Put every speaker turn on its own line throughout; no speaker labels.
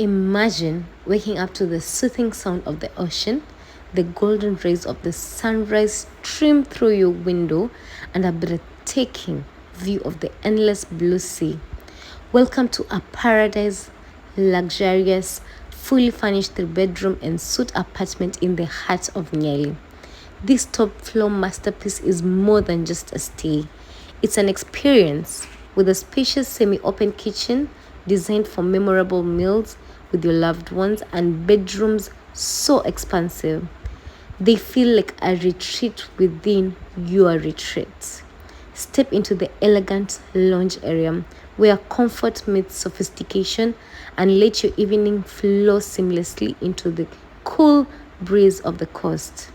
Imagine waking up to the soothing sound of the ocean, the golden rays of the sunrise stream through your window, and a breathtaking view of the endless blue sea. Welcome to a paradise, luxurious, fully furnished three-bedroom and suite apartment in the heart of Nyali. This top floor masterpiece is more than just a stay. It's an experience with a spacious semi-open kitchen designed for memorable meals with your loved ones and bedrooms so expansive. They feel like a retreat within your retreat. Step into the elegant lounge area where comfort meets sophistication and let your evening flow seamlessly into the cool breeze of the coast.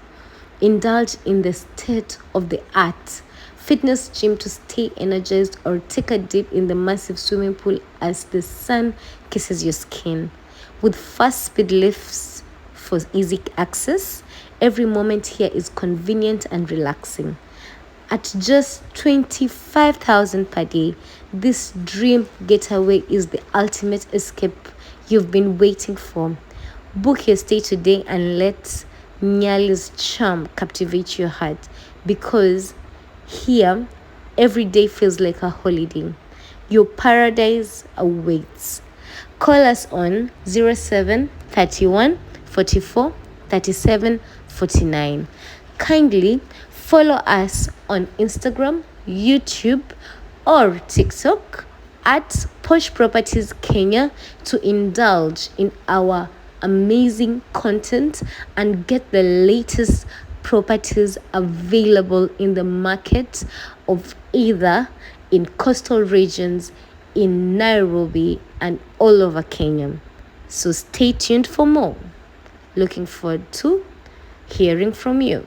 Indulge in the state of the art fitness gym to stay energized or take a dip in the massive swimming pool as the sun kisses your skin. With fast speed lifts for easy access, every moment here is convenient and relaxing. At just 25,000 per day, this dream getaway is the ultimate escape you've been waiting for. Book your stay today and let Nyali's charm captivate your heart, because here every day feels like a holiday. Your paradise awaits. Call us on 0731 44 37 49. Kindly follow us on Instagram, YouTube, or TikTok at Posh Properties Kenya to indulge in our amazing content and get the latest properties available in the market of either in coastal regions, in Nairobi, and all over Kenya. So stay tuned for more. Looking forward to hearing from you.